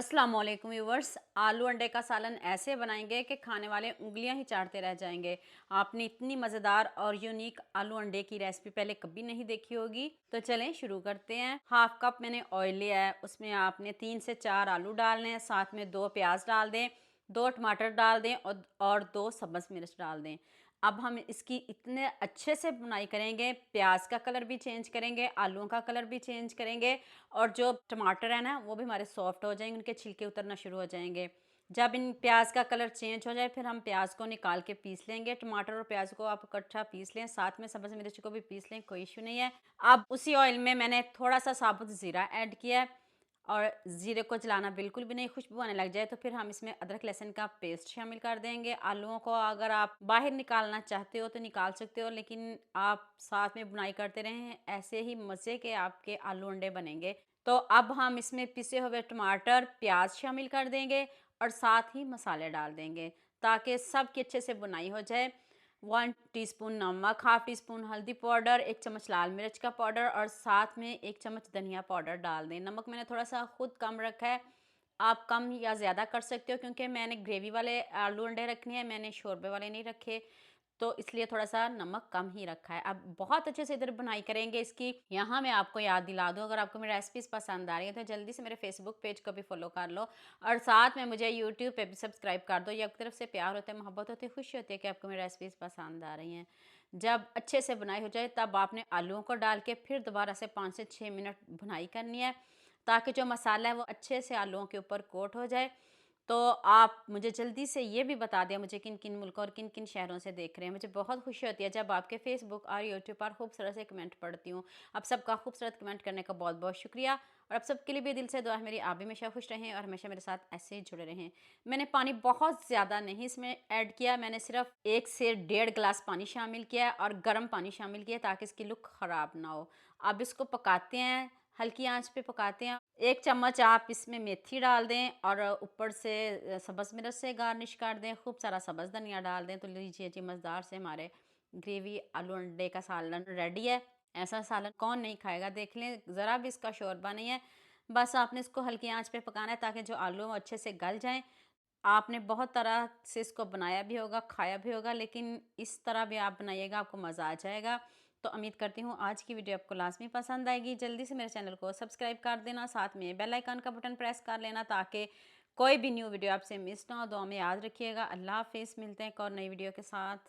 अस्सलाम वालेकुम व्यूवर्स। आलू अंडे का सालन ऐसे बनाएंगे कि खाने वाले उंगलियां ही चाटते रह जाएंगे। आपने इतनी मज़ेदार और यूनिक आलू अंडे की रेसिपी पहले कभी नहीं देखी होगी। तो चलें शुरू करते हैं। हाफ कप मैंने ऑयल लिया है, उसमें आपने 3 से 4 आलू डालने हैं, साथ में 2 प्याज डाल दें, 2 टमाटर डाल दें और 2 सब्ज़ मिर्च डाल दें। अब हम इसकी इतने अच्छे से बुनाई करेंगे, प्याज का कलर भी चेंज करेंगे, आलूओं का कलर भी चेंज करेंगे और जो टमाटर है ना वो भी हमारे सॉफ्ट हो जाएंगे, उनके छिलके उतरना शुरू हो जाएंगे। जब इन प्याज का कलर चेंज हो जाए फिर हम प्याज को निकाल के पीस लेंगे। टमाटर और प्याज को आप इकट्ठा पीस लें, साथ में सब्ज़ मिर्च को भी पीस लें, कोई इशू नहीं है। अब उसी ऑयल में मैंने थोड़ा सा साबुत ज़ीरा ऐड किया है और ज़ीरे को जलाना बिल्कुल भी नहीं, खुशबू आने लग जाए तो फिर हम इसमें अदरक लहसुन का पेस्ट शामिल कर देंगे। आलूओं को अगर आप बाहर निकालना चाहते हो तो निकाल सकते हो, लेकिन आप साथ में बुनाई करते रहें, ऐसे ही मज़े के आपके आलू अंडे बनेंगे। तो अब हम इसमें पिसे हुए टमाटर, प्याज शामिल कर देंगे और साथ ही मसाले डाल देंगे ताकि सबकी अच्छे से बुनाई हो जाए। 1 टीस्पून नमक, हाफ टी स्पून हल्दी पाउडर, 1 चम्मच लाल मिर्च का पाउडर और साथ में 1 चम्मच धनिया पाउडर डाल दें। नमक मैंने थोड़ा सा खुद कम रखा है, आप कम या ज़्यादा कर सकते हो क्योंकि मैंने ग्रेवी वाले आलू अंडे रखने हैं, मैंने शोरबे वाले नहीं रखे, तो इसलिए थोड़ा-सा नमक कम ही रखा है। अब बहुत अच्छे से इधर बुनाई करेंगे इसकी। यहाँ मैं आपको याद दिला दूँ, अगर आपको मेरी रेसिपीज़ पसंद आ रही है तो जल्दी से मेरे फेसबुक पेज को भी फॉलो कर लो और साथ में मुझे यूट्यूब पे भी सब्सक्राइब कर दो। ये आपकी तरफ से प्यार होता है, मोहब्बत होती है, खुशी होती है कि आपको मेरी रेसिपीज़ पसंद आ रही हैं। जब अच्छे से बुनाई हो जाए तब आपने आलूओं को डाल के फिर दोबारा से 5 से 6 मिनट बुनाई करनी है ताकि जो मसाला है वो अच्छे से आलूओं के ऊपर कोट हो जाए। तो आप मुझे जल्दी से ये भी बता दें मुझे किन-किन मुल्कों और किन-किन शहरों से देख रहे हैं। मुझे बहुत खुशी होती है जब आपके फ़ेसबुक और यूट्यूब पर खूबसूरत से कमेंट पढ़ती हूँ। आप सबका खूबसूरत कमेंट करने का बहुत-बहुत शुक्रिया और आप सबके लिए भी दिल से दुआ है मेरी, आप भी हमेशा खुश रहें और हमेशा मेरे साथ ऐसे ही जुड़े रहें। मैंने पानी बहुत ज़्यादा नहीं इसमें ऐड किया, मैंने सिर्फ़ 1 से डेढ़ गिलास पानी शामिल किया है और गर्म पानी शामिल किया ताकि इसकी लुक ख़राब ना हो। अब इसको पकाते हैं, हल्की आँच पे पकाते हैं। 1 चम्मच आप इसमें मेथी डाल दें और ऊपर से सब्ज़ मिर्च से गार्निश कर दें, खूब सारा सब्ज़ धनिया डाल दें। तो लीजिए जी, मज़ेदार से हमारे ग्रेवी आलू अंडे का सालन रेडी है। ऐसा सालन कौन नहीं खाएगा, देख लें, ज़रा भी इसका शोरबा नहीं है। बस आपने इसको हल्की आँच पे पकाना है ताकि जो आलू हैं वो अच्छे से गल जाएँ। आपने बहुत तरह से इसको बनाया भी होगा, खाया भी होगा, लेकिन इस तरह भी आप बनाइएगा, आपको मज़ा आ जाएगा। तो उम्मीद करती हूँ आज की वीडियो आपको लाज़मी पसंद आएगी। जल्दी से मेरे चैनल को सब्सक्राइब कर देना, साथ में बेल आइकन का बटन प्रेस कर लेना ताकि कोई भी न्यू वीडियो आपसे मिस ना हो। दुआ में याद रखिएगा। अल्लाह हाफ़िज़, मिलते हैं एक और नई वीडियो के साथ।